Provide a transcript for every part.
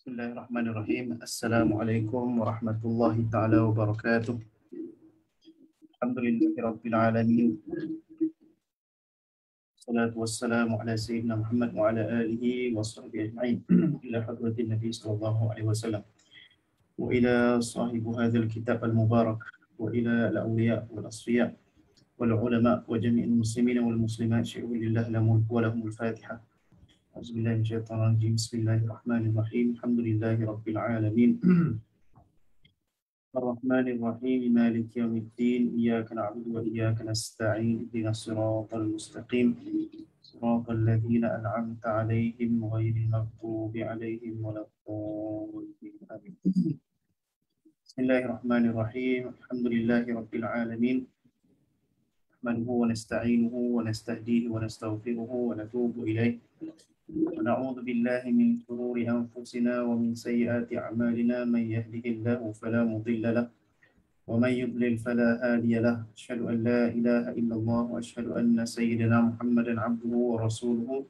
Bismillahirrahmanirrahim. Assalamualaikum warahmatullahi taala wabarakatuh. Alhamdulillahirabbil alamin. Wassalatu wassalamu ala sayyidina Muhammad wa ala alihi wa sahbihi ajma'in. Ila hadratin Nabi sallallahu alaihi wasallam. Wa ila sahibi hadzal kitab al-mubarak wa ila al-awliya wal asfiya wal ulama wa jami'il muslimin wal muslimat syai'un lillahi lahum wa lahumul Fatihah. Auzubillahi minasyaitonir rajim. Bismillahirrahmanirrahim. Alhamdulillahirabbil alamin. الرحمن الرحيم مالك يوم الدين إياك نعبد وإياك نستعين اهدنا الصراط المستقيم صراط الذين أنعمت عليهم غير المغضوب عليهم ولا الضالين آمين. بسم الله الرحمن الرحيم الحمد لله رب العالمين نحمده ونستعينه ونستهديه ونستغفره ونتوب إليه ونعوذ بالله من شرور أنفسنا ومن سيئات أعمالنا من يهده الله فلا مضل له ومن يضلل فلا هادي له أشهد أن لا إله إلا الله وأشهد أن سيدنا محمدا عبده ورسوله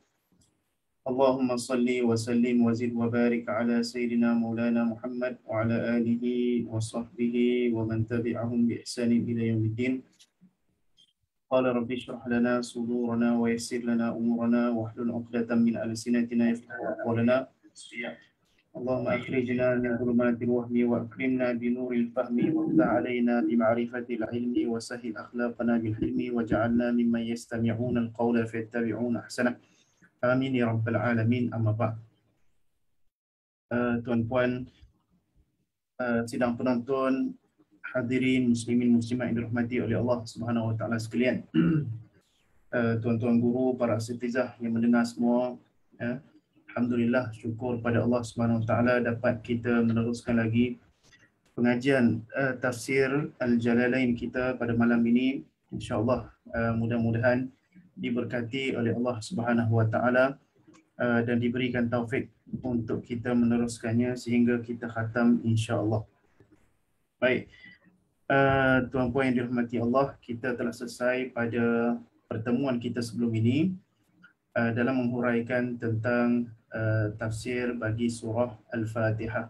اللهم صل وسلم وزد وبارك على سيدنا مولانا محمد وعلى آله وصحبه ومن تبعهم بإحسان إلى يوم الدين قال رب اشرح لنا صدورنا ويسر لنا أمورنا واحلل عقدة من ألسنتنا يفقهوا قولنا اللهم أخرجنا من ظلمات الوهم وأكرمنا بنور الفهم وافتح علينا بمعرفة العلم وسهل أخلاقنا بالحلم واجعلنا ممن يستمعون القول فيتبعون أحسنه آمين يا رب العالمين. أما بعد. Tuan-puan, sidang penonton, hadirin muslimin muslimat yang dirahmati oleh Allah Subhanahu wa taala sekalian. Tuan-tuan guru, para asatizah yang mendengar semua, alhamdulillah, syukur pada Allah Subhanahu wa taala dapat kita meneruskan lagi pengajian tafsir Al-Jalalain kita pada malam ini. Insya-Allah mudah-mudahan diberkati oleh Allah Subhanahu wa taala dan diberikan taufik untuk kita meneruskannya sehingga kita khatam insya-Allah. Baik. Tuan-puan yang dirahmati Allah, kita telah selesai pada pertemuan kita sebelum ini dalam menghuraikan tentang tafsir bagi surah Al-Fatihah.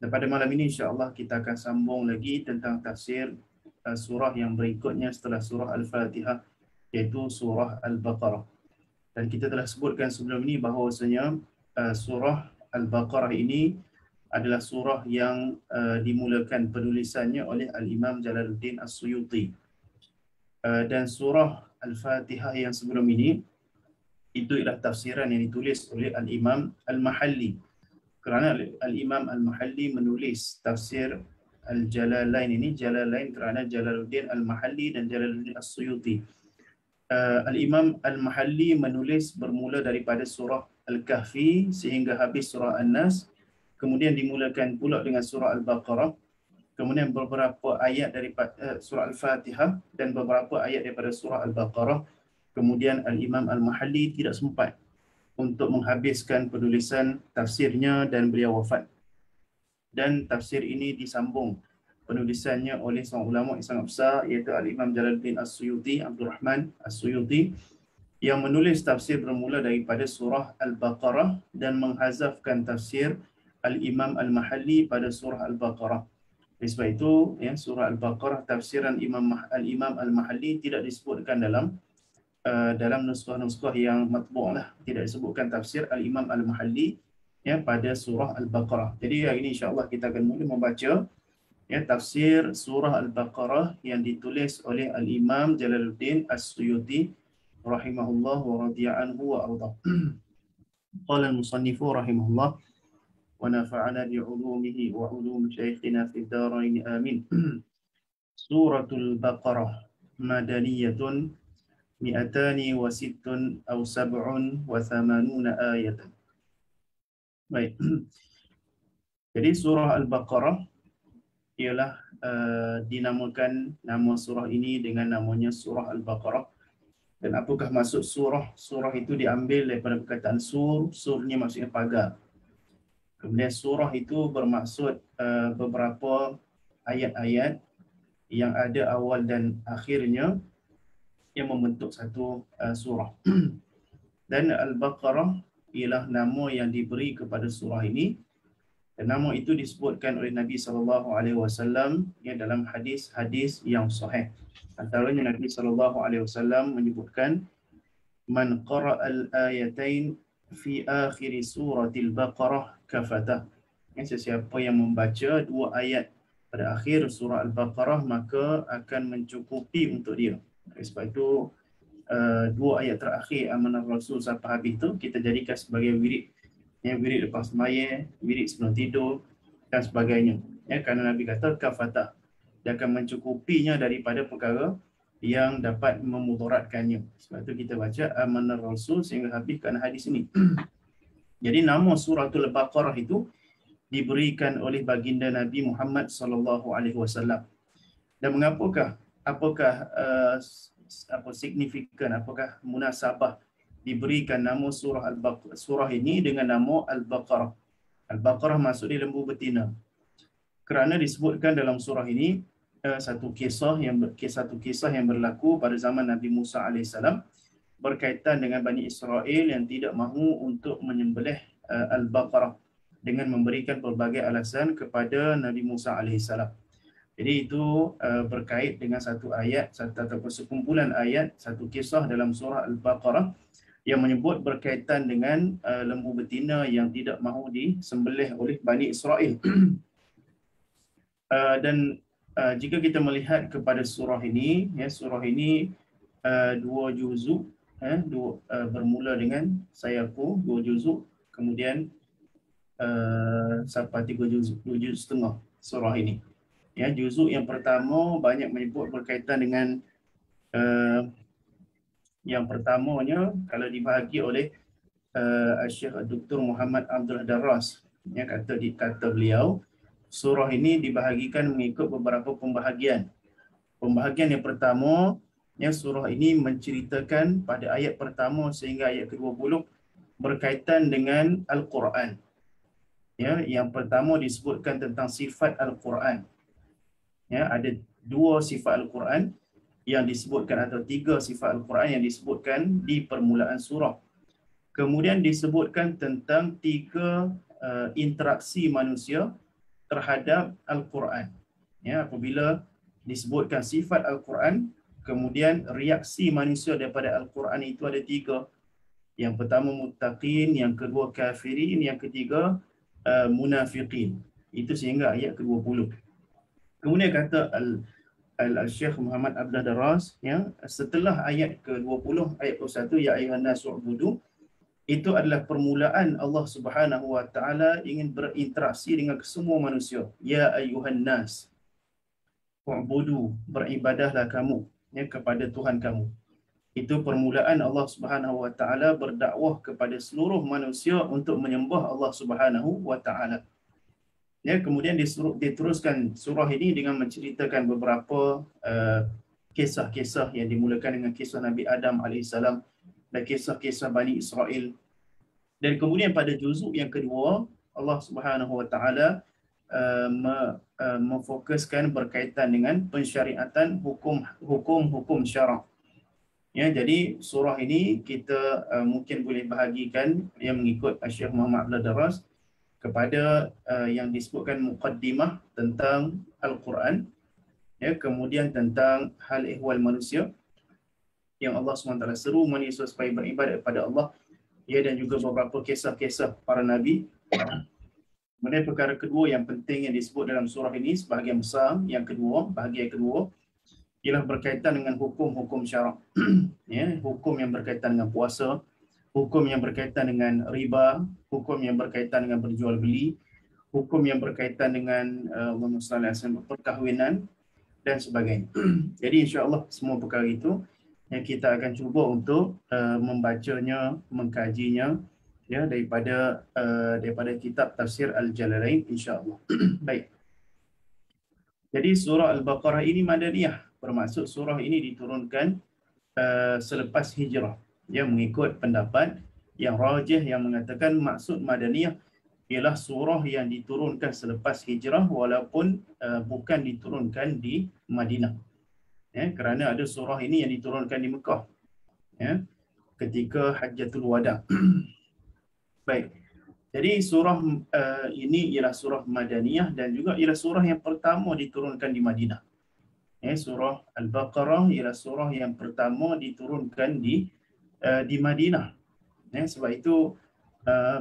Dan pada malam ini insya-Allah kita akan sambung lagi tentang tafsir surah yang berikutnya setelah surah Al-Fatihah, iaitu surah Al-Baqarah. Dan kita telah sebutkan sebelum ini bahawasanya surah Al-Baqarah ini adalah surah yang dimulakan penulisannya oleh Al-Imam Jalaluddin As-Suyuti. Dan surah Al-Fatihah yang sebelum ini itu ialah tafsiran yang ditulis oleh Al-Imam Al-Mahalli. Kerana Al-Imam Al-Mahalli menulis tafsir Al-Jalalain ini, Jalalain kerana Jalaluddin Al-Mahalli dan Jalaluddin As-Suyuti. Al-Imam Al-Mahalli menulis bermula daripada surah Al-Kahfi sehingga habis surah An-Nas, kemudian dimulakan pula dengan surah Al-Baqarah, kemudian beberapa ayat daripada surah Al-Fatihah dan beberapa ayat daripada surah Al-Baqarah. Kemudian Al-Imam Al-Mahalli tidak sempat untuk menghabiskan penulisan tafsirnya dan beliau wafat. Dan tafsir ini disambung penulisannya oleh seorang ulama yang sangat besar, iaitu Al-Imam Jalaluddin As-Suyuti, Abdul Rahman As-Suyuti, yang menulis tafsir bermula daripada surah Al-Baqarah dan menghazafkan tafsir Al-Imam Al-Mahalli pada surah Al-Baqarah. Oleh sebab itu, surah Al-Baqarah tafsiran Al-Imam Al-Mahalli tidak disebutkan dalam nuskah-nuskah yang matbu' lah. Tidak disebutkan tafsir Al-Imam Al-Mahalli pada surah Al-Baqarah. Jadi hari ini insya-Allah kita akan mula membaca tafsir surah Al-Baqarah yang ditulis oleh Al-Imam Jalaluddin As-Suyuti rahimahullah wa radiya anhu wa ardah. Qala al-musannifu rahimahullah wa nafa'ana bi'ulumihi wa ulum syaikhina fid dharain amin. Suratul Baqarah madaniyatun mi'atani wa sittun aw sab'un wa thamanuna ayatan. Baik. Jadi surah Al-Baqarah ialah dinamakan nama surah ini dengan namanya surah Al-Baqarah. Dan apakah maksud surah? Surah itu diambil daripada perkataan sur, surnya maksudnya pagar. Kemudian surah itu bermaksud beberapa ayat-ayat yang ada awal dan akhirnya yang membentuk satu surah. Dan Al-Baqarah ialah nama yang diberi kepada surah ini. Dan nama itu disebutkan oleh Nabi SAW dalam hadis-hadis yang sahih. Antaranya Nabi SAW menyebutkan man qara'al ayatain fi akhir suratil Baqarah kafatah. Sesiapa yang membaca dua ayat pada akhir surah Al-Baqarah maka akan mencukupi untuk dia. Sebab itu dua ayat terakhir amanah Rasul sampai habis itu kita jadikan sebagai wirid. Wirid lepas sembahyang, wirid sebelum tidur dan sebagainya. Kerana Nabi kata kafatah, dia akan mencukupinya daripada perkara yang dapat memudaratkannya. Sebab itu kita baca amanah Rasul sehingga habiskan hadis ini. Jadi nama suratul Baqarah itu diberikan oleh baginda Nabi Muhammad SAW. Dan mengapakah? Apakah signifikan? Apakah munasabah diberikan nama surah ini dengan nama Al-Baqarah? Al-Baqarah maksud di lembu betina. Kerana disebutkan dalam surah ini satu kisah yang berlaku pada zaman Nabi Musa AS berkaitan dengan Bani Israel yang tidak mahu untuk menyembelih Al-Baqarah dengan memberikan pelbagai alasan kepada Nabi Musa AS. Jadi itu berkait dengan satu ayat, satu sekumpulan ayat, satu kisah dalam surah Al-Baqarah yang menyebut berkaitan dengan lembu betina yang tidak mahu disembelih oleh Bani Israel. Dan jika kita melihat kepada surah ini, surah ini dua juzuk, bermula dengan sayaku, dua juzuk, kemudian sampai tiga juzuk setengah surah ini. Juzuk yang pertama banyak menyebut berkaitan dengan yang pertamanya kalau dibahagi oleh Syekh Dr. Muhammad Abdul Darras, kata beliau, surah ini dibahagikan mengikut beberapa pembahagian. Pembahagian yang pertama, surah ini menceritakan pada ayat pertama sehingga ayat ke-20 berkaitan dengan Al-Quran. Yang pertama disebutkan tentang sifat Al-Quran. Ada dua sifat Al-Quran yang disebutkan atau tiga sifat Al-Quran yang disebutkan di permulaan surah. Kemudian disebutkan tentang tiga interaksi manusia terhadap Al-Quran. Apabila disebutkan sifat Al-Quran, kemudian reaksi manusia daripada Al-Quran itu ada tiga. Yang pertama muttaqin, yang kedua kafirin, yang ketiga munafiqin. Itu sehingga ayat ke-20. Kemudian kata Al-Syekh Muhammad Abdul Darras, setelah ayat ke-20, ayat ke-1, ya ayuhan nasu ubudu, itu adalah permulaan Allah Subhanahu wa taala ingin berinteraksi dengan semua manusia. Ya ayuhan nas ubudu, beribadahlah kamu kepada Tuhan kamu. Itu permulaan Allah Subhanahu wa taala berdakwah kepada seluruh manusia untuk menyembah Allah Subhanahu wa taala. Kemudian diteruskan surah ini dengan menceritakan beberapa kisah-kisah yang dimulakan dengan kisah Nabi Adam AS dan kisah-kisah Bani Israel. Dan kemudian pada juzuk yang kedua, Allah Subhanahu wa taala memfokuskan berkaitan dengan pensyariatan hukum syarak. Jadi surah ini kita mungkin boleh bahagikan yang mengikut Syekh Muhammad Abdul Darras kepada yang disebutkan muqaddimah tentang Al-Quran, kemudian tentang hal ehwal manusia yang Allah SWT seru manusia supaya beribadat kepada Allah, dan juga beberapa kisah-kisah para nabi. Kemudian perkara kedua yang penting yang disebut dalam surah ini sebahagian besar, bahagian kedua ialah berkaitan dengan hukum-hukum syarak. Hukum yang berkaitan dengan puasa, hukum yang berkaitan dengan riba, hukum yang berkaitan dengan berjual beli, hukum yang berkaitan dengan perkahwinan dan sebagainya. Jadi insya-Allah semua perkara itu yang kita akan cuba untuk membacanya, mengkajinya ya daripada kitab tafsir Al-Jalalain insya-Allah. Baik. Jadi surah Al-Baqarah ini madaniyah, bermaksud surah ini diturunkan selepas hijrah. Ya, mengikut pendapat yang rajih yang mengatakan maksud madaniyah ialah surah yang diturunkan selepas hijrah walaupun bukan diturunkan di Madinah. Ya, kerana ada surah ini yang diturunkan di Mekah. Ya, ketika Hajjatul Wada. Baik. Jadi surah ini ialah surah madaniyah dan juga ialah surah yang pertama diturunkan di Madinah. Ya, surah Al-Baqarah ialah surah yang pertama diturunkan di Madinah. Ya, sebab itu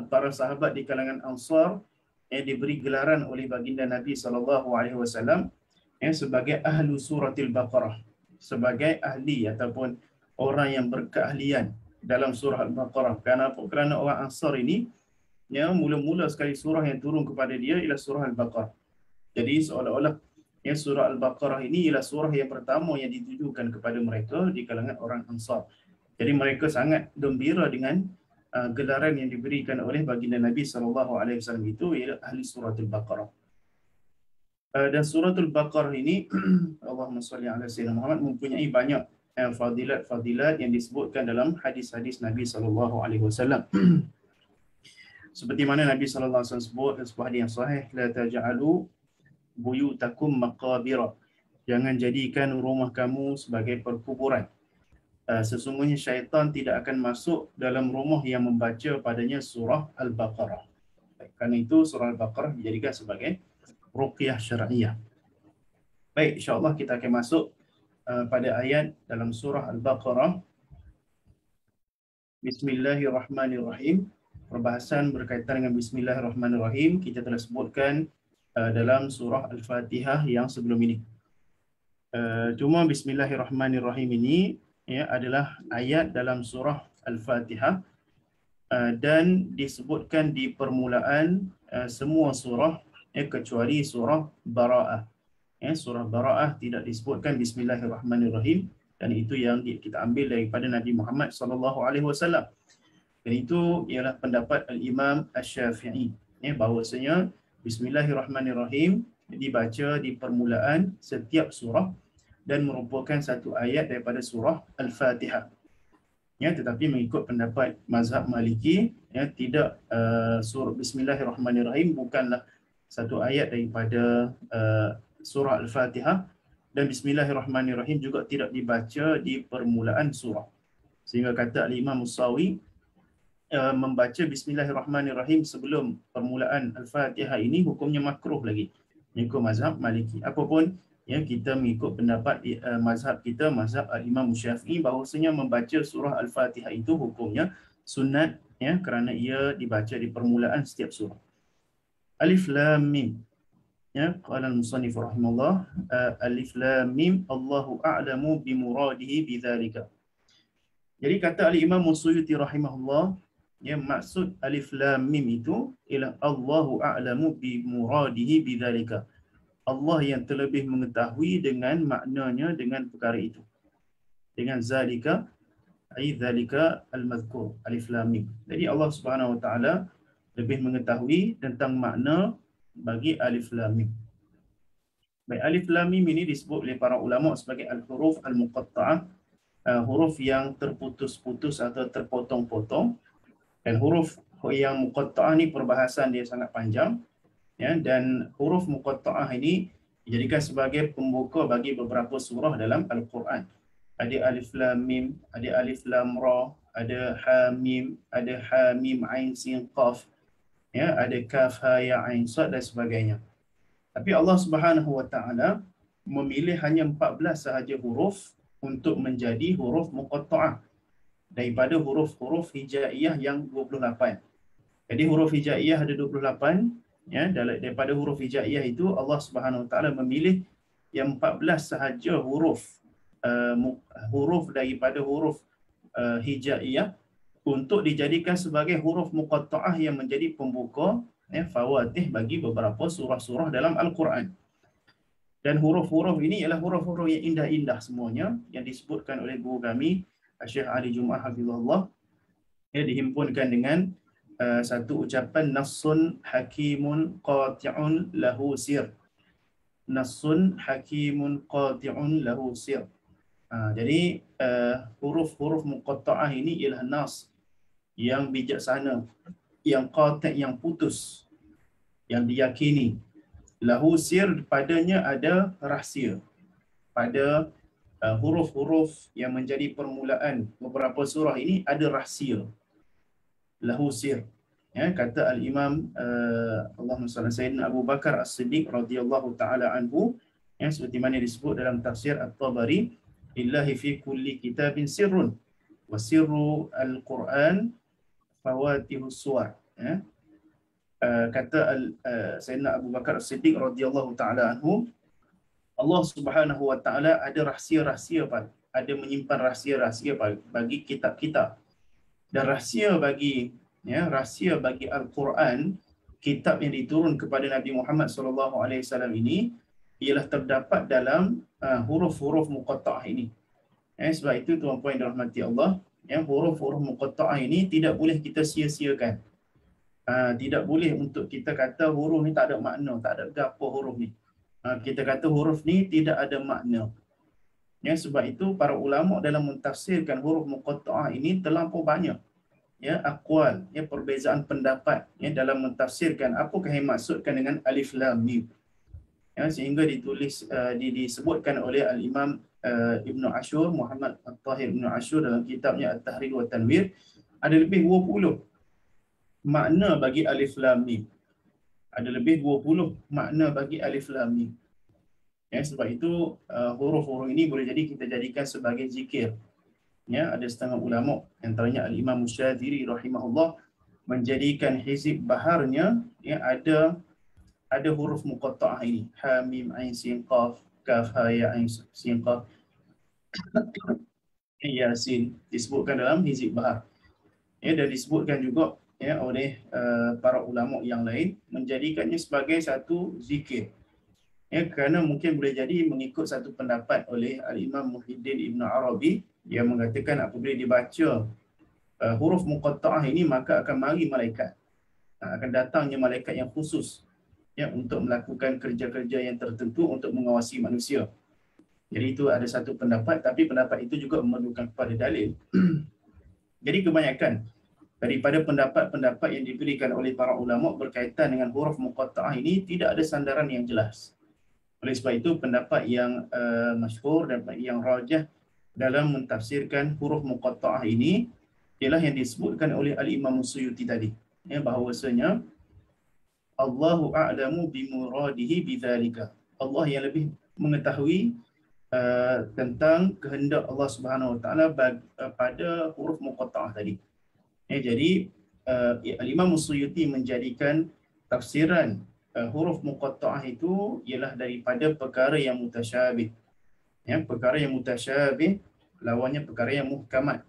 para sahabat di kalangan Ansar diberi gelaran oleh baginda Nabi SAW sebagai ahlu suratil Baqarah, sebagai ahli ataupun orang yang berkeahlian dalam surah Al-Baqarah. Kerana orang Ansar ini ya mula-mula sekali surah yang turun kepada dia ialah surah Al-Baqarah. Jadi seolah-olah ya surah Al-Baqarah ini ialah surah yang pertama yang ditujukan kepada mereka di kalangan orang Ansar. Jadi mereka sangat gembira dengan gelaran yang diberikan oleh baginda Nabi SAW itu ialah ahli suratul Baqarah. Dan suratul Baqarah ini Allahumma salli ala sayyidina Muhammad mempunyai banyak fadilat-fadilat yang disebutkan dalam hadis-hadis Nabi SAW. Seperti mana Nabi SAW sebut dalam sebuah hadis yang sahih, la taj'alu buyutakum maqabira. Jangan jadikan rumah kamu sebagai perkuburan. Sesungguhnya syaitan tidak akan masuk dalam rumah yang membaca padanya surah Al-Baqarah. Kerana itu surah Al-Baqarah dijadikan sebagai ruqyah syar'iyah. Baik, insya-Allah kita akan masuk pada ayat dalam surah Al-Baqarah. Bismillahirrahmanirrahim. Perbahasan berkaitan dengan Bismillahirrahmanirrahim kita telah sebutkan dalam surah Al-Fatihah yang sebelum ini. Cuma Bismillahirrahmanirrahim ini ya adalah ayat dalam surah Al-Fatihah dan disebutkan di permulaan semua surah kecuali surah Bara'ah. Surah Bara'ah tidak disebutkan Bismillahirrahmanirrahim dan itu yang kita ambil daripada Nabi Muhammad SAW. Dan itu ialah pendapat Al-Imam Asy-Syafi'i bahawasanya Bismillahirrahmanirrahim dibaca di permulaan setiap surah dan merupakan satu ayat daripada surah Al-Fatihah. Ya, tetapi mengikut pendapat mazhab Maliki tidak surah Bismillahirrahmanirrahim bukanlah satu ayat daripada surah Al-Fatihah dan Bismillahirrahmanirrahim juga tidak dibaca di permulaan surah. Sehingga kata Al-Imam Musawi membaca Bismillahirrahmanirrahim sebelum permulaan Al-Fatihah ini hukumnya makruh lagi mengikut mazhab Maliki. Apapun ya kita mengikut pendapat mazhab kita, mazhab Imam Syafi'i bahawasanya membaca surah Al-Fatihah itu hukumnya sunat ya kerana ia dibaca di permulaan setiap surah. Alif Lam Mim. Ya, qala al-musannif rahimahullah, Alif Lam Mim Allahu a'lamu bi muradihi bidzalika. Jadi kata Al-Imam Suyuti rahimahullah, ya maksud Alif Lam Mim itu ialah Allahu a'lamu bi muradihi bidzalika. Allah yang terlebih mengetahui dengan maknanya dengan perkara itu. Dengan zalika, ai zalika al-mazkur, Alif Lam Mim. Jadi Allah Subhanahu wa taala lebih mengetahui tentang makna bagi Alif Lam Mim. Baik, Alif Lam Mim ini disebut oleh para ulama sebagai al-huruf al-muqatta'ah, huruf yang terputus-putus atau terpotong-potong. Dan huruf yang muqatta'ah ni perbahasan dia sangat panjang. Ya, dan huruf muqatta'ah ini dijadikan sebagai pembuka bagi beberapa surah dalam Al-Quran. Ada Alif Lam Mim, ada Alif Lam Ra, ada Ha Mim, ada Ha Mim Ain Sin Qaf, ya, ada Kaf Ha Ya Ain Sad dan sebagainya. Tapi Allah Subhanahu wa taala memilih hanya 14 sahaja huruf untuk menjadi huruf muqatta'ah daripada huruf-huruf hijaiyah yang 28. Jadi huruf hijaiyah ada 28. Ya, daripada huruf hijaiyah itu Allah Subhanahu Wa Taala memilih yang 14 sahaja huruf huruf daripada huruf hijaiyah untuk dijadikan sebagai huruf muqatta'ah yang menjadi pembuka fawatih bagi beberapa surah-surah dalam Al-Quran. Dan huruf-huruf ini ialah huruf-huruf yang indah-indah semuanya yang disebutkan oleh guru kami Syekh Ali Jumaah Hafizahullah, dihimpunkan dengan satu ucapan nassun hakimun qati'un lahu sir. Nassun hakimun qati'un lahu sir. Jadi huruf-huruf muqatta'ah ini ialah nas yang bijaksana, yang qati', yang putus, yang diyakini. Lahu sir, padanya ada rahsia. Pada huruf-huruf yang menjadi permulaan beberapa surah ini ada rahsia. Lahu sir. Ya, kata al-Imam Allahumma salli ala Sayyidina Abu Bakar As-Siddiq radhiyallahu taala anhu, yang seperti mana disebut dalam tafsir At-Tabari, lillahi fi kulli kitabin sirrun wa sirru al-Quran fawatihus suwar. Ya. Kata Sayyidina Abu Bakar As-Siddiq radhiyallahu taala anhu, Allah Subhanahu wa taala ada rahsia-rahsia, ada menyimpan rahsia-rahsia bagi kitab-kitab. Dan rahsia bagi Al-Quran, kitab yang diturun kepada Nabi Muhammad sallallahu alaihi wasallam ini, ialah terdapat dalam huruf-huruf muqatta'ah ini. Sebab itu tuan-puan yang dirahmati Allah, huruf-huruf muqatta'ah ini tidak boleh kita sia-siakan. Tidak boleh untuk kita kata huruf ni tak ada makna, tak ada gapo huruf ni. Kita kata huruf ni tidak ada makna. Sebab itu para ulama dalam mentafsirkan huruf muqatta'ah ini terlampau banyak aqwal, perbezaan pendapat dalam mentafsirkan apakah yang maksudkan dengan alif lam mim. Sehingga disebutkan oleh al-Imam Ibnu Ashur, Muhammad At-Tahir Ibnu Ashur, dalam kitabnya At-Tahrir wa Tanwir, ada lebih 20 makna bagi alif lam mim. Ada lebih 20 makna bagi alif lam mim. Sebab itu huruf-huruf ini boleh jadi kita jadikan sebagai zikir. Ada setengah ulama, antaranya al-Imam Musyadiri rahimahullah, menjadikan hizib baharnya ada huruf muqatta'ah ini, ha mim ain sin qaf, kaf ha ya ain sin qaf, yasin, disebutkan dalam hizib bahar. Dan disebutkan juga oleh para ulama yang lain, menjadikannya sebagai satu zikir. Kerana mungkin boleh jadi mengikut satu pendapat oleh al-Imam Muhyiddin Ibn Arabi, yang mengatakan apabila dibaca huruf muqatta'ah ini, maka akan mari malaikat, akan datangnya malaikat yang khusus untuk melakukan kerja-kerja yang tertentu untuk mengawasi manusia. Jadi itu ada satu pendapat, tapi pendapat itu juga memerlukan kepada dalil. Jadi kebanyakan daripada pendapat-pendapat yang diberikan oleh para ulama berkaitan dengan huruf muqatta'ah ini tidak ada sandaran yang jelas. Oleh sebab itu pendapat yang masyhur dan yang rajah dalam mentafsirkan huruf muqatta'ah ini ialah yang disebutkan oleh al-Imam Suyuti tadi, bahawasanya Allahu a'lamu bimuradihi bidzalika. Allah yang lebih mengetahui tentang kehendak Allah Subhanahu wa taala pada huruf muqatta'ah tadi. Jadi al-Imam Suyuti menjadikan tafsiran huruf muqatta'ah itu ialah daripada perkara yang mutasyabih. Perkara yang mutasyabih lawannya perkara yang muhkamat.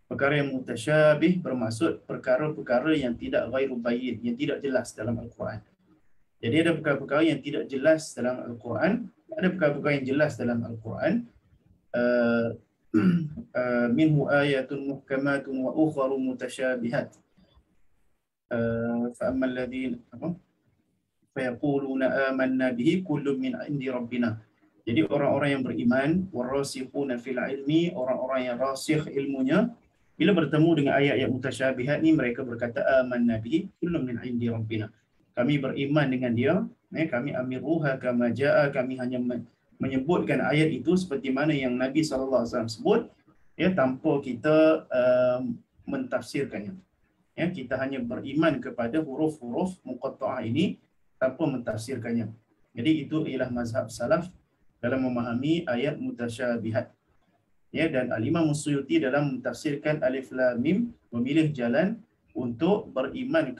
Perkara yang mutasyabih bermaksud perkara-perkara yang tidak ghairu bayyin, yang tidak jelas dalam Al-Quran. Jadi ada perkara-perkara yang tidak jelas dalam Al-Quran, ada perkara-perkara yang jelas dalam Al-Quran. Minhu ayatun muhkamatun wa ukharu mutasyabihat. Fa ammal ladzina fayaquluna amanna bihi kullun min indi rabbina. Jadi orang-orang yang beriman, warasikhuna fil ilmi, orang-orang yang rasikh ilmunya, bila bertemu dengan ayat-ayat mutasyabihat ni, mereka berkata amanna bihi kullun min indi rabbina. Kami beriman dengan dia, kami amiruha kama jaa, kami hanya menyebutkan ayat itu seperti mana yang Nabi sallallahu alaihi wasallam sebut, tanpa kita mentafsirkannya. Kita hanya beriman kepada huruf-huruf muqatta'ah ini tanpa mentafsirkannya. Jadi itu ialah mazhab salaf dalam memahami ayat mutasyabihat. Dan al-Imam Suyuti dalam mentafsirkan alif lam mim memilih jalan untuk beriman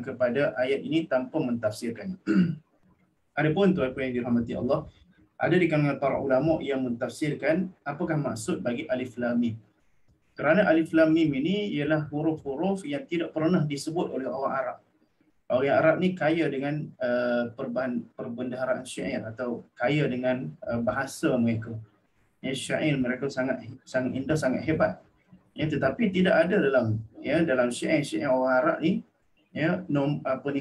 kepada ayat ini tanpa mentafsirkannya. Adapun tuan-tuan yang dirahmati Allah, ada di kalangan para ulama yang mentafsirkan apakah maksud bagi alif lam mim. Kerana alif lam mim ini ialah huruf-huruf yang tidak pernah disebut oleh orang Arab. Orang Arab ni kaya dengan perbendaharaan syair atau kaya dengan bahasa mereka. Ya, syair mereka sangat sangat indah, sangat hebat. Ya, tetapi tidak ada dalam syair-syair orang Arab ni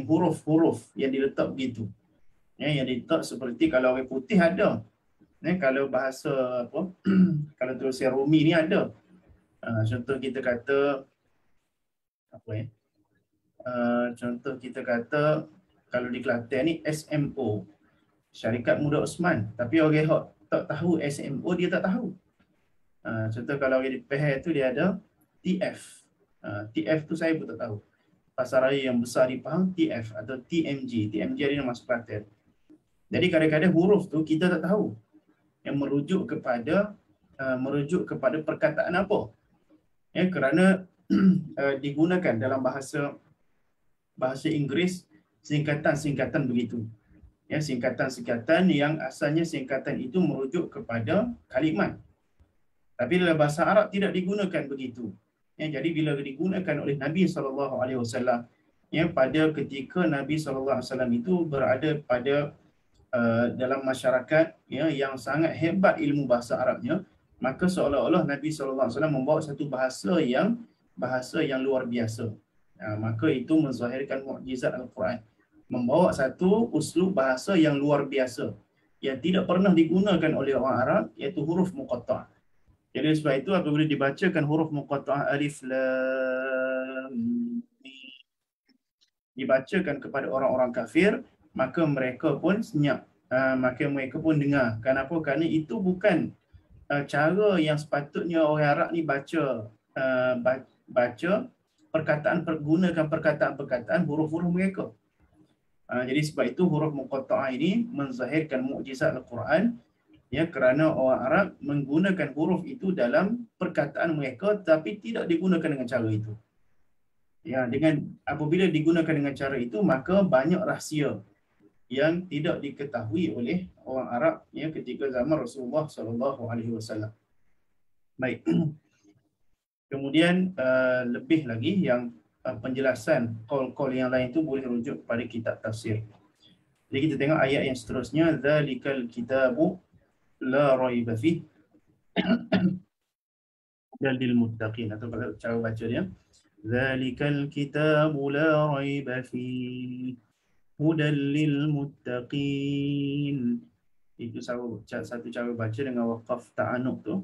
huruf-huruf yang diletak begitu. Ya, yang diletak seperti kalau orang putih ada. Ya, kalau bahasa apa kalau tulisan Rumi ni ada. Contoh kita kata apa ya? Contoh kita kata kalau di Kelantan ni SMO, Syarikat Muda Osman, tapi orang yang tak tahu SMO dia tak tahu. Contoh kalau orang di Pahang tu dia ada TF. TF tu saya pun tak tahu. Pasaraya yang besar di Pahang TF atau TMG. TMG ada nama Kelantan. Jadi kadang-kadang huruf tu kita tak tahu yang merujuk kepada perkataan apa. Ya, kerana digunakan dalam bahasa Inggeris singkatan-singkatan begitu. Ya, singkatan-singkatan yang asalnya singkatan itu merujuk kepada kalimat. Tapi dalam bahasa Arab tidak digunakan begitu. Ya, jadi bila digunakan oleh Nabi SAW, ya, pada ketika Nabi SAW itu berada pada dalam masyarakat ya, yang sangat hebat ilmu bahasa Arabnya, maka seolah-olah Nabi SAW membawa satu bahasa yang luar biasa. Maka itu menzahirkan mukjizat Al-Quran. Membawa satu uslub bahasa yang luar biasa yang tidak pernah digunakan oleh orang Arab, iaitu huruf muqatta'. Jadi sebab itu apabila dibacakan huruf muqatta' alif lam mim dibacakan kepada orang-orang kafir, maka mereka pun senyap. Maka mereka pun dengar. Kenapa? Kerana itu bukan cara yang sepatutnya orang Arab ni baca pergunakan perkataan-perkataan huruf-huruf mereka. Jadi sebab itu huruf muqatta'ah ini menzahirkan mukjizat Al-Quran, ya, kerana orang Arab menggunakan huruf itu dalam perkataan mereka tapi tidak digunakan dengan cara itu. Ya, apabila digunakan dengan cara itu, maka banyak rahsia yang tidak diketahui oleh orang Arab ya ketika zaman Rasulullah SAW. Baik. Kemudian lebih lagi yang penjelasan qaul-qaul yang lain itu boleh rujuk kepada kitab tafsir. Jadi kita tengok ayat yang seterusnya, zalikal kitabu la raiba fihi lil muttaqin, atau kalau cara baca dia zalikal kitabu la raiba fihi hudal lil muttaqin. Itu satu cara baca dengan waqaf ta'anuq tu.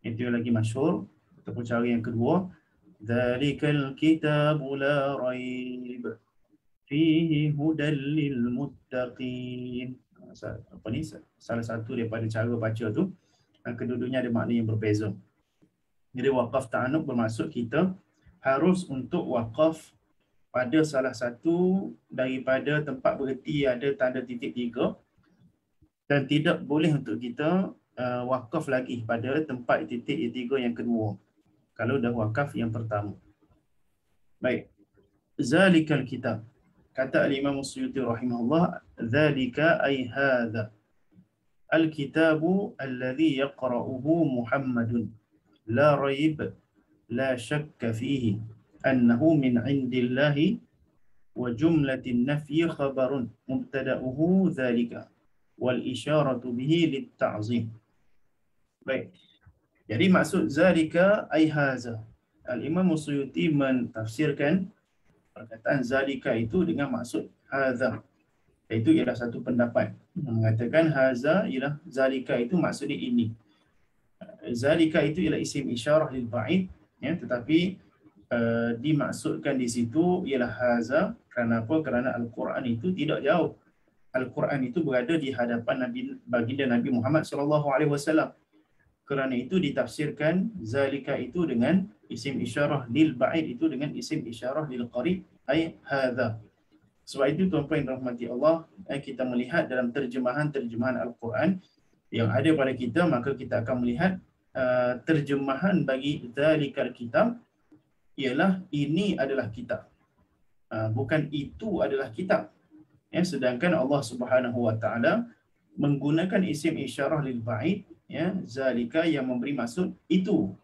Itu lagi masyhur. Ataupun cara yang kedua, zalikal kitabu la raib fihi hudal lil muttaqin. Salah satu daripada cara baca tu, kedua-duanya ada makna yang berbeza. Jadi waqaf ta'anuq bermaksud kita harus untuk waqaf pada salah satu daripada tempat berhenti ada tanda titik 3, dan tidak boleh untuk kita wakaf lagi pada tempat titik 3 yang kedua kalau dah wakaf yang pertama. Baik. Zalikal kitab. Kata Al-Imam Suyuti rahimahullah, zalika ay hadha al-kitabu alladhi yaqra'uhu Muhammadun la raib la shakka fihi annahu min 'indillahi wa jumlatin nafyi khabarun mubtada'uhu zalika wal isyaratu bihi lit ta'zim. Baik. Jadi maksud zalika ay hadza. Al-Imam Suyuti mentafsirkan perkataan zalika itu dengan maksud hadza. Itu ialah satu pendapat yang mengatakan hadza ialah zalika itu maksudnya ini. Zalika itu ialah isim isyarah lil ba'id, ya, tetapi dimaksudkan di situ ialah hadza. Kerana apa? Kerana Al-Quran itu tidak jauh. Al-Quran itu berada di hadapan baginda Nabi Muhammad SAW. Kerana itu ditafsirkan zalika itu dengan isim isyarah lil ba'id itu dengan isim isyarah lil qarib ay hadza. Sebab itu tuan-tuan yang dirahmati Allah, kita melihat dalam terjemahan Al-Quran yang ada pada kita, maka kita akan melihat terjemahan bagi zalikal kitab ialah ini adalah kitab. Bukan itu adalah kitab. Ya, sedangkan Allah Subhanahu wa taala menggunakan isim isyarah lil ba'id, ya, zalika yang memberi maksud itu.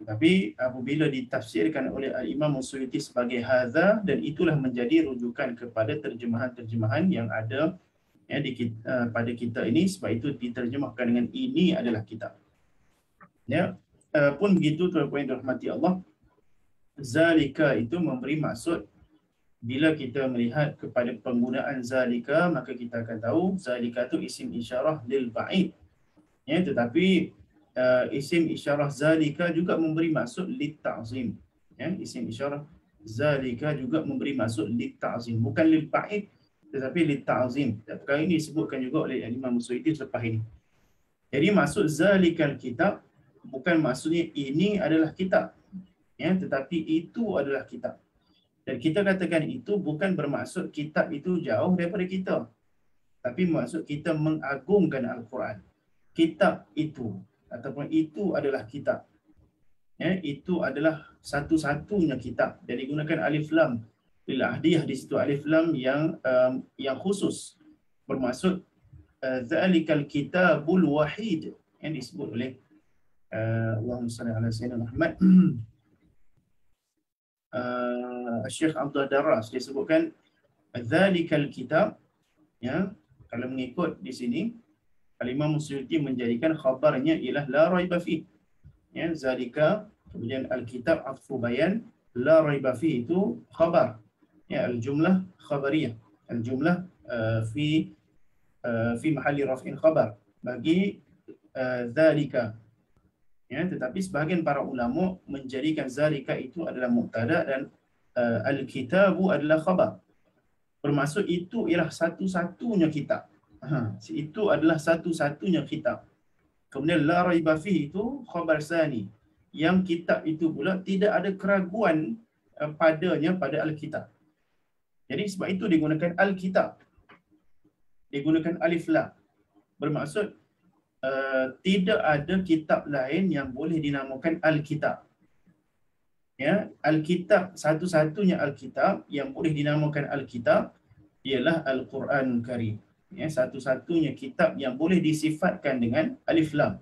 Tapi apabila ditafsirkan oleh Al-Imam Suyuti sebagai hadza, dan itulah menjadi rujukan kepada terjemahan-terjemahan yang ada pada kita ini, sebab itu diterjemahkan dengan ini adalah kitab. Ya, pun begitu tuan-tuan yang dirahmati Allah, zalika itu memberi maksud. Bila kita melihat kepada penggunaan zalika, maka kita akan tahu zalika itu isim isyarah lil ba'id. Ya, tetapi isim isyarah zalika juga memberi maksud lit ta'zim. Ya, isim isyarah zalika juga memberi maksud lit ta'zim, bukan lil ba'id tetapi lit ta'zim. Perkara ini disebutkan juga oleh Imam Suyuti selepas ini. Jadi maksud zalikal kitab bukan maksudnya ini adalah kitab, ya, tetapi itu adalah kitab. Dan kita katakan itu bukan bermaksud kitab itu jauh daripada kita, tapi maksud kita mengagungkan Al-Quran. Kitab itu ataupun itu adalah kitab. Ya, itu adalah satu-satunya kitab. Dan digunakan alif lam lil ahdiyah di situ, alif lam yang khusus, bermaksud zalikal kitabul wahid yang disebut oleh Allahumma salli ala sayyidina Muhammad. Syekh Abdul Darras disebutkan zalikal kitab, ya, kalau mengikut di sini Al-Imam Suyuti menjadikan khabarnya ialah la raiba fi, ya, zalika, kemudian al-kitab atfu bayan, la raiba fi itu khabar, ya, al-jumlah khabariyah, al-jumlah fi mahalli raf'in khabar bagi zalika. Ya, tetapi sebahagian para ulama menjadikan zalika itu adalah mubtada dan al-kitabu adalah khabar. Bermaksud itu ialah satu-satunya kitab. Itu adalah satu-satunya kitab. Kemudian la raiba fihi itu khabar sani. Yang kitab itu pula tidak ada keraguan padanya pada al-kitab. Jadi sebab itu digunakan al-kitab. Digunakan alif lam. Bermaksud tidak ada kitab lain yang boleh dinamakan Alkitab. Ya, Alkitab, satu-satunya Alkitab yang boleh dinamakan Alkitab ialah Al-Quran Karim. Ya, satu-satunya kitab yang boleh disifatkan dengan alif lam.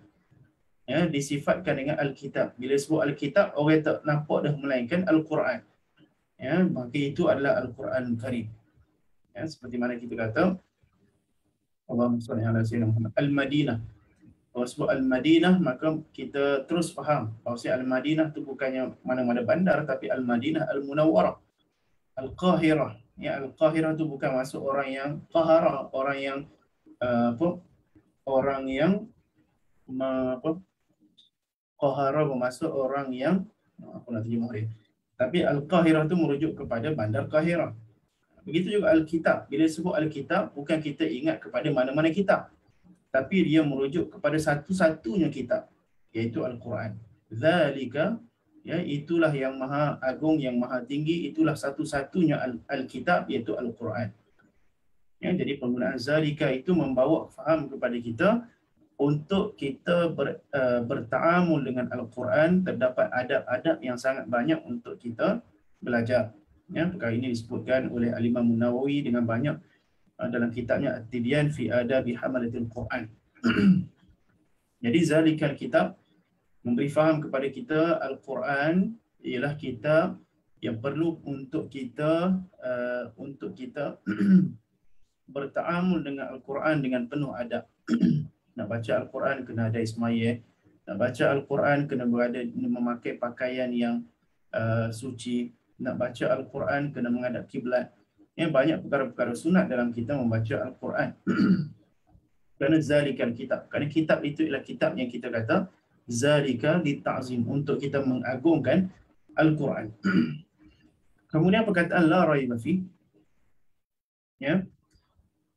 Ya, disifatkan dengan Alkitab. Bila sebut Alkitab, orang tak nampak dah melainkan Al-Quran. Ya, maka itu adalah Al-Quran Karim. Ya, seperti mana kita kata, Allahumma salli ala sayyidina Muhammad. Al-Madinah. Kalau sebut Al-Madinah, maka kita terus faham bahawa Al-Madinah itu bukannya mana-mana bandar, tapi Al-Madinah Al-Munawwarah, Al-Qahirah. Ya, Al-Qahirah itu bukan maksud orang yang qahara, orang yang orang yang qahara bermaksud orang yang apa nak terjemah dia. Tapi Al-Qahirah itu merujuk kepada bandar Qahirah. Begitu juga Al-Kitab. Bila sebut Al-Kitab, bukan kita ingat kepada mana-mana kitab, tapi dia merujuk kepada satu-satunya kitab, iaitu Al-Quran. Zalika, ya, itulah yang maha agung, yang maha tinggi, itulah satu-satunya Al-Kitab, iaitu Al-Quran. Ya, jadi penggunaan zalika itu membawa faham kepada kita untuk kita bertaamul dengan Al-Quran. Terdapat adab-adab yang sangat banyak untuk kita belajar. Ya, perkara ini disebutkan oleh Al-Imam Nawawi dengan banyak dalam kitabnya At-Tibyan fi Adabi Hamalatil Quran. Jadi zalikal kitab memberi faham kepada kita Al-Quran ialah kitab yang perlu untuk kita bertaamul dengan Al-Quran dengan penuh adab. Nak baca Al-Quran kena ada ismayah, nak baca Al-Quran kena memakai pakaian yang suci, nak baca Al-Quran kena menghadap kiblat. Ya, banyak perkara-perkara sunat dalam kita membaca Al-Quran. Kerana zalikal kitab. Kerana kitab itu ialah kitab yang kita kata zalika lita'zim, untuk kita mengagungkan Al-Quran. Kemudian perkataan la raiba fi. Ya.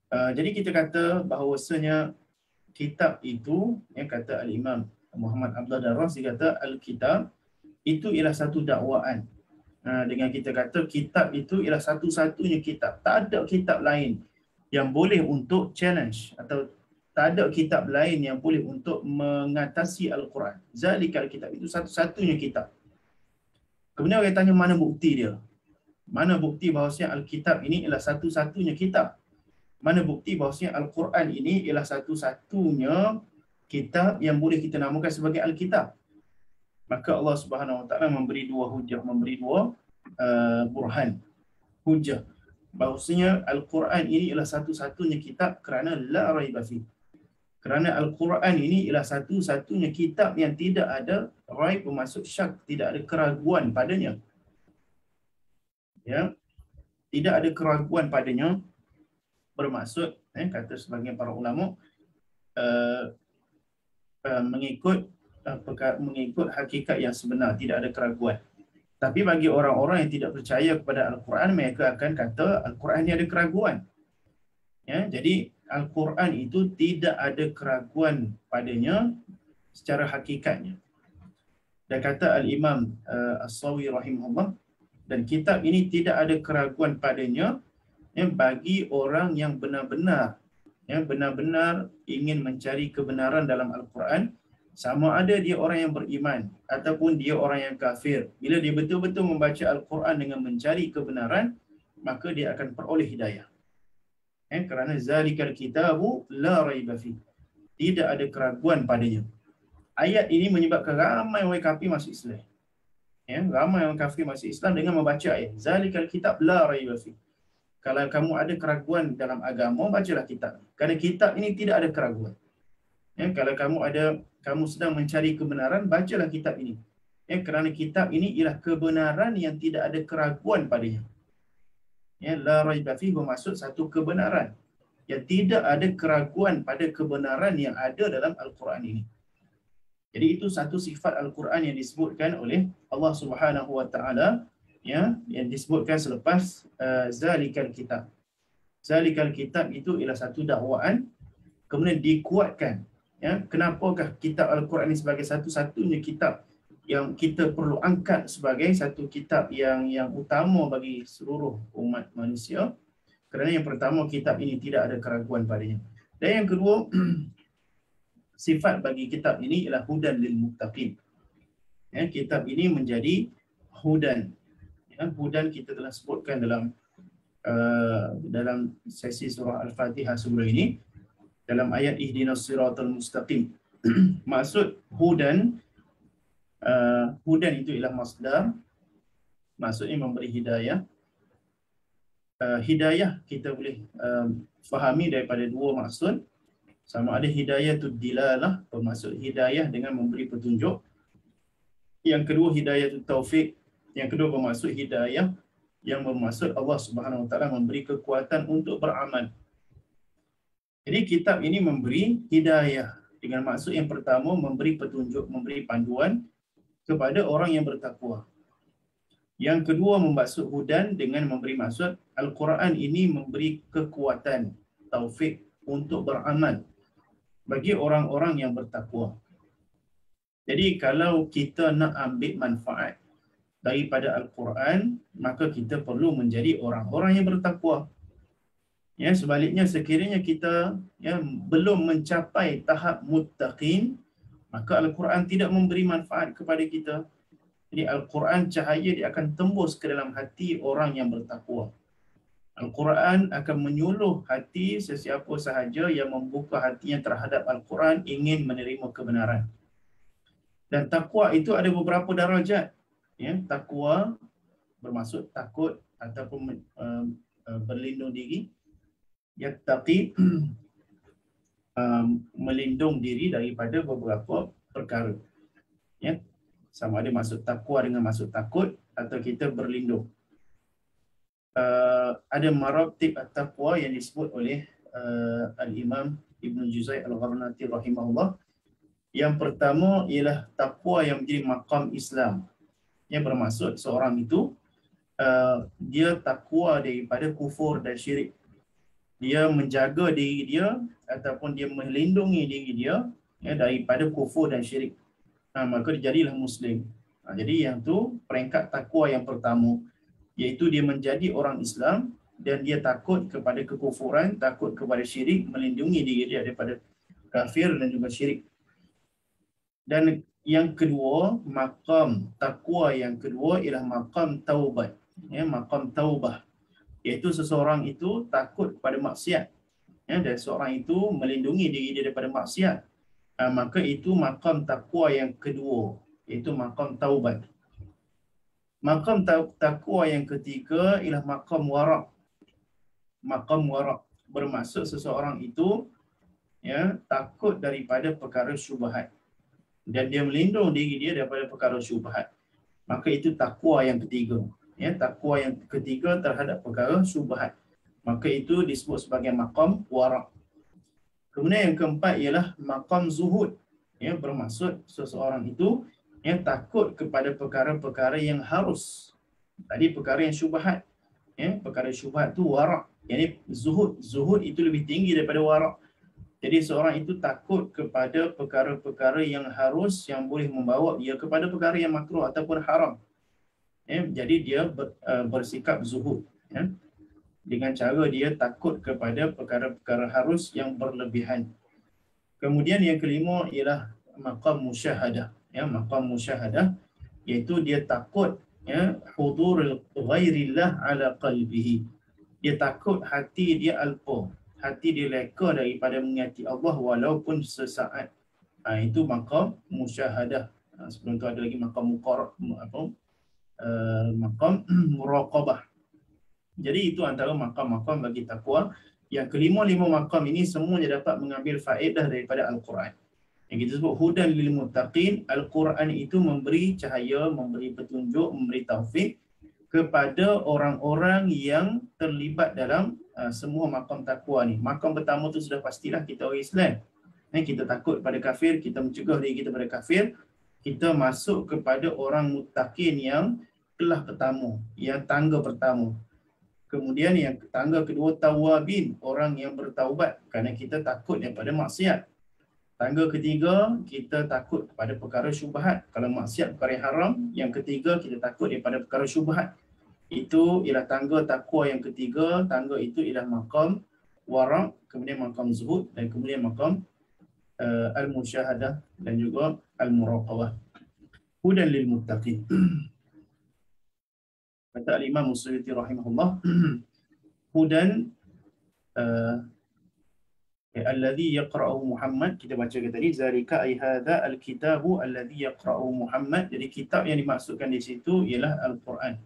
Jadi kita kata bahawasanya kitab itu, yang kata Al-Imam Muhammad Abdul Darras, dia kata Al-Kitab itu ialah satu dakwaan. Dengan kita kata kitab itu ialah satu-satunya kitab. Tak ada kitab lain yang boleh untuk challenge, atau tak ada kitab lain yang boleh untuk mengatasi Al-Quran. Zalikal kitab itu satu-satunya kitab. Kemudian orang tanya mana bukti dia? Mana bukti bahawasanya Al-Kitab ini ialah satu-satunya kitab? Mana bukti bahawasanya Al-Quran ini ialah satu-satunya kitab yang boleh kita namakan sebagai Al-Kitab? maka Allah Subhanahu Wa Taala memberi dua hujah, memberi dua burhan, hujah bahawasanya Al-Quran ini ialah satu-satunya kitab kerana la raiba fi. Kerana Al-Quran ini ialah satu-satunya kitab yang tidak ada raib, bermaksud syak, tidak ada keraguan padanya. Ya, tidak ada keraguan padanya, bermaksud kata sebagian para ulama mengikut hakikat yang sebenar, tidak ada keraguan. Tapi bagi orang-orang yang tidak percaya kepada Al-Quran, mereka akan kata Al-Quran ini ada keraguan. Ya, jadi Al-Quran itu tidak ada keraguan padanya secara hakikatnya. Dan kata Al-Imam As-Sawi rahimahullah, dan kitab ini tidak ada keraguan padanya bagi orang yang benar-benar ingin mencari kebenaran dalam Al-Quran, sama ada dia orang yang beriman ataupun dia orang yang kafir. Bila dia betul-betul membaca Al-Quran dengan mencari kebenaran, maka dia akan peroleh hidayah. Kerana zalikal kitabu la raiba fi. Tidak ada keraguan padanya. Ayat ini menyebabkan ramai orang kafir masuk Islam. Ramai orang kafir masuk Islam dengan membaca ayat zalikal kitab la raiba fi. Kalau kamu ada keraguan dalam agama, bacalah kitab. Kerana kitab ini tidak ada keraguan. Kalau kamu sedang mencari kebenaran, bacalah kitab ini. Kerana kitab ini ialah kebenaran yang tidak ada keraguan padanya. La raiba fi bermaksud satu kebenaran yang tidak ada keraguan pada kebenaran yang ada dalam Al-Quran ini. Jadi itu satu sifat Al-Quran yang disebutkan oleh Allah Subhanahu Wa Taala, yang disebutkan selepas zalikal kitab. Zalikal kitab itu ialah satu dakwaan, kemudian dikuatkan. Kenapakah kitab Al-Quran ini sebagai satu-satunya kitab yang kita perlu angkat sebagai satu kitab yang utama bagi seluruh umat manusia? Kerana yang pertama, kitab ini tidak ada keraguan padanya. Dan yang kedua, sifat bagi kitab ini ialah hudan lil muttaqin. Kitab ini menjadi hudan. Hudan kita telah sebutkan dalam sesi surah Al-Fatihah sebelum ini, dalam ayat ihdinas siratal mustaqim. Maksud hudan, hudan itu ialah masdar, maksudnya memberi hidayah. Hidayah kita boleh fahami daripada dua maksud. Sama ada hidayatud dilalah, bermaksud hidayah dengan memberi petunjuk. Yang kedua, hidayatul taufiq. Yang kedua bermaksud hidayah yang bermaksud Allah Subhanahu Wa Taala memberi kekuatan untuk beramal. Jadi kitab ini memberi hidayah dengan maksud yang pertama, memberi petunjuk, memberi panduan kepada orang yang bertakwa. Yang kedua, bermaksud hudan dengan memberi maksud Al-Quran ini memberi kekuatan, taufik untuk beramal bagi orang-orang yang bertakwa. Jadi kalau kita nak ambil manfaat daripada Al-Quran, maka kita perlu menjadi orang-orang yang bertakwa. Sebaliknya, sekiranya kita belum mencapai tahap muttaqin, maka Al-Quran tidak memberi manfaat kepada kita. Jadi Al-Quran cahaya dia akan tembus ke dalam hati orang yang bertakwa. Al-Quran akan menyuluh hati sesiapa sahaja yang membuka hatinya terhadap Al-Quran, ingin menerima kebenaran. Dan takwa itu ada beberapa darajat. Takwa bermaksud takut ataupun berlindung diri. Yattaqi melindung diri daripada beberapa perkara. Sama ada maksud takwa dengan maksud takut atau kita berlindung. Ada maratib at-taqwa yang disebut oleh Al-Imam Ibn Juzai Al-Gharnati rahimahullah. Yang pertama ialah takwa yang menjadi maqam Islam. Yang bermaksud seorang itu dia takwa daripada kufur dan syirik. Dia menjaga diri dia ataupun dia melindungi diri dia daripada kufur dan syirik. Maka dia jadilah Muslim. Jadi yang tu peringkat takwa yang pertama, iaitu dia menjadi orang Islam dan dia takut kepada kekufuran, takut kepada syirik, melindungi diri dia daripada kafir dan juga syirik. Dan yang kedua, maqam takwa yang kedua ialah maqam taubat. Maqam taubah, iaitu seseorang itu takut kepada maksiat, dan seorang itu melindungi diri dia daripada maksiat. Maka itu maqam takwa yang kedua. iaitu maqam taubat. Maqam takwa yang ketiga ialah maqam wara'. Maqam wara' bermaksud seseorang itu takut daripada perkara syubhat dan dia melindung diri dia daripada perkara syubhat. Maka itu takwa yang ketiga. Takwa yang ketiga terhadap perkara syubhat. Maka itu disebut sebagai maqam wara'. Kemudian yang keempat ialah maqam zuhud. Bermaksud seseorang itu takut kepada perkara-perkara yang harus. Tadi perkara yang syubhat. Perkara syubhat tu wara'. Jadi zuhud itu lebih tinggi daripada wara'. Jadi seorang itu takut kepada perkara-perkara yang harus, yang boleh membawa dia kepada perkara yang makruh ataupun haram. Jadi dia bersikap zuhud. Dengan cara dia takut kepada perkara-perkara harus yang berlebihan. Kemudian yang kelima ialah maqam musyahadah. Maqam musyahadah iaitu dia takut hudurul ghairillah ala qalbihi. Dia takut hati dia alpa, hati dia leka daripada mengingati Allah walaupun sesaat. Itu maqam musyahadah. Sebelum tu ada lagi maqam maqam muraqabah. Jadi itu antara maqam-maqam bagi takwa. Yang kelima-lima maqam ini semuanya dapat mengambil faedah daripada Al-Quran. Yang kita sebut hudan lil muttaqin. Al-Quran itu memberi cahaya, memberi petunjuk, memberi taufik kepada orang-orang yang terlibat dalam semua maqam takwa ni. Maqam pertama tu sudah pastilah kita orang Islam. Kita takut pada kafir, kita mencegah diri kita pada kafir. Kita masuk kepada orang muttaqin yang kelas pertama, yang tangga pertama. Kemudian yang tangga kedua tawabin, orang yang bertaubat kerana kita takut daripada maksiat. Tangga ketiga, kita takut kepada perkara syubhat. Kalau maksiat perkara yang haram. Yang ketiga, kita takut daripada perkara syubhat. Itu ialah tangga takwa yang ketiga. Tangga itu ialah maqam wara', kemudian maqam zuhud, dan kemudian maqam al-musyahadah dan juga al-muraqabah. Hudan lil muttaqin. Kata Al-Imam Suyuti rahimahullah, hudan alladhi yaqra'uhu Muhammad, kita baca tadi, zalika ay hadha al-kitabu alladhi yaqra'uhu Muhammad. Jadi kitab yang dimaksudkan di situ ialah Al-Quran.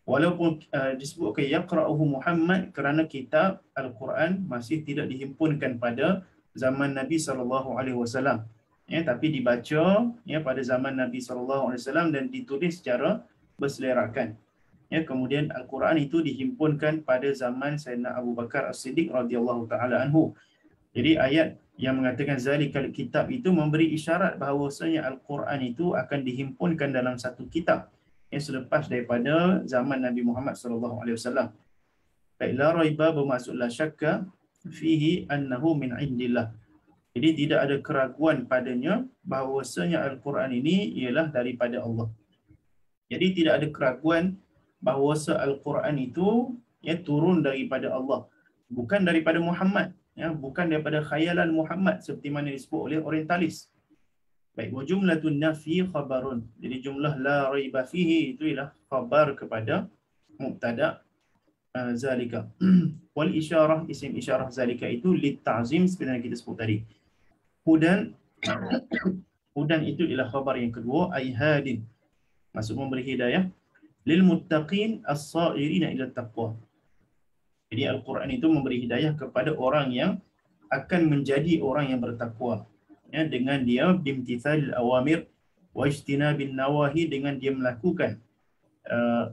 Walaupun disebutkan yaqra'uhu Muhammad kerana kitab Al-Quran masih tidak dihimpunkan pada zaman Nabi SAW. Tapi dibaca pada zaman Nabi SAW dan ditulis secara berselerakan. Kemudian Al-Quran itu dihimpunkan pada zaman Sayyidina Abu Bakar As-Siddiq radhiyallahu taala anhu. Jadi ayat yang mengatakan zalikal kitab itu memberi isyarat bahawasanya Al-Quran itu akan dihimpunkan dalam satu kitab selepas daripada zaman Nabi Muhammad SAW. La raiba bermaksud la syakka fihi annahu min indillah. Jadi tidak ada keraguan padanya bahawasanya Al-Quran ini ialah daripada Allah. Jadi tidak ada keraguan bahawa Al-Quran itu turun daripada Allah, bukan daripada Muhammad, bukan daripada khayalan Muhammad seperti mana disebut oleh orientalis. Baik, wa jumlatun nafi khabarun. Jadi jumlah la raiba fihi itu ialah khabar kepada mubtada zalika. Wal isyarah, isim isyarah zalika itu litta'zim seperti yang kita sebut tadi. Hudan hudan itu ialah khabar yang kedua, ay hadin, maksud memberi hidayah, lil muttaqin as-sairina ila taqwa. Jadi Al-Quran itu memberi hidayah kepada orang yang akan menjadi orang yang bertakwa, dengan dia bimtithalil awamir wa ijtinabin nawahi, dengan dia melakukan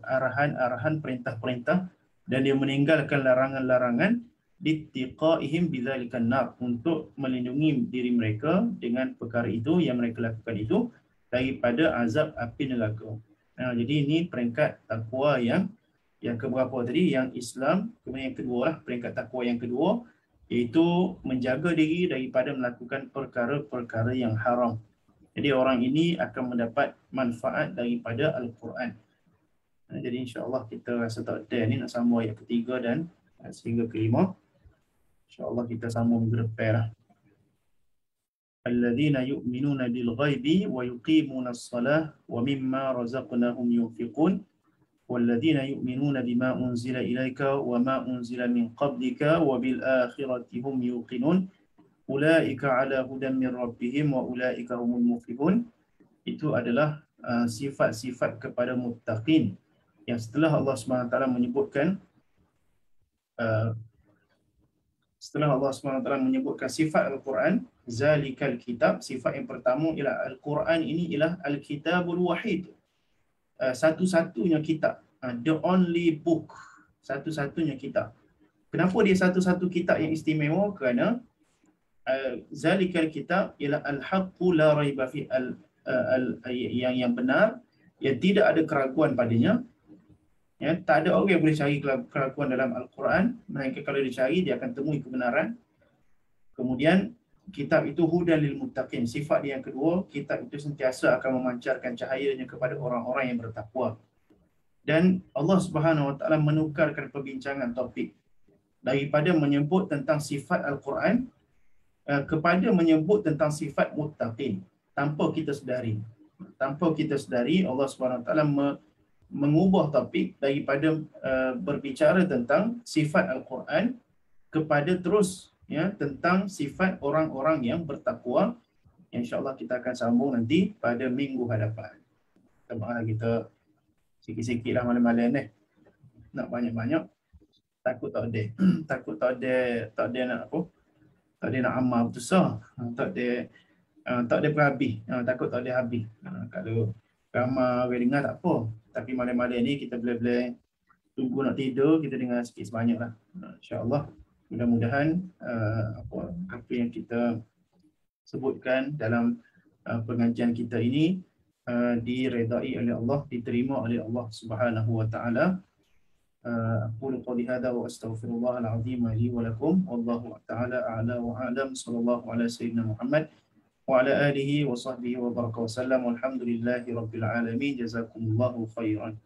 arahan-arahan, perintah-perintah, dan dia meninggalkan larangan-larangan, dittiqaihim bidzalikan nar, untuk melindungi diri mereka dengan perkara itu yang mereka lakukan itu daripada azab api neraka. Jadi ini peringkat takwa yang keberapa tadi? Yang Islam. Kemudian yang kedua lah, peringkat takwa yang kedua, iaitu menjaga diri daripada melakukan perkara-perkara yang haram. Jadi orang ini akan mendapat manfaat daripada Al-Quran. Jadi insya-Allah kita rasa tak ada ni nak sambung ayat ketiga dan sehingga kelima. InsyaAllah kita sambung minggu depan lah. Alladzina yu'minuna bil ghaibi wa yuqimuna as-salah wa mimma razaqnahum yunfiqun walladzina yu'minuna bima unzila ilaika wa ma unzila min qablika wa bil akhirati hum yuqinun ulaika ala hudan min rabbihim wa ulaika humul muflihun. itu adalah sifat-sifat kepada muttaqin yang setelah Allah SWT menyebutkan uh, menyebutkan sifat Al-Quran, zalikal kitab, sifat yang pertama ialah Al-Quran ini ialah Al-Kitabul Wahid, satu-satunya kitab, the only book, satu-satunya kitab. Kenapa dia satu-satu kitab yang istimewa? Kerana zalikal kitab ialah al-haqqu la raiba fi yang benar, yang tidak ada keraguan padanya. Ya, tak ada orang yang boleh cari keraguan dalam Al-Quran, melainkan kalau dicari dia akan temui kebenaran. Kemudian kitab itu hudan lil muttaqin. Sifat yang kedua, kitab itu sentiasa akan memancarkan cahayanya kepada orang-orang yang bertakwa. Dan Allah Subhanahu Wa Taala menukarkan perbincangan topik daripada menyebut tentang sifat Al-Quran kepada menyebut tentang sifat muttaqin tanpa kita sedari. Tanpa kita sedari, Allah Subhanahu Wa Taala mengubah topik daripada berbicara tentang sifat Al-Quran kepada terus tentang sifat orang-orang yang bertakwa. InsyaAllah kita akan sambung nanti pada minggu hadapan. Kita sikit-sikit lah malam-malam ni. Nak banyak-banyak. Takut tak ada. Takut tak ada nak apa? Tak ada nak amal besar. Tak ada berhabis. Takut tak ada habis. Kalau ramai orang dengar tak apa. Tapi malam-malam ni kita boleh tunggu nak tidur, kita dengar sikit sebanyak lah. InsyaAllah. Mudah-mudahan apa yang kita sebutkan dalam pengajian kita ini diredai oleh Allah, diterima oleh Allah Subhanahu Wa Taala. Aqulu qawli hadha wa astaghfirullah al-azim li wa lakum. Wallahu ta'ala a'la wa a'lam. Sallallahu ala sayyidina Muhammad wa ala alihi wa sahbihi wa baraka wa sallam. Walhamdulillahi rabbil alamin. Jazakumullahu khairan.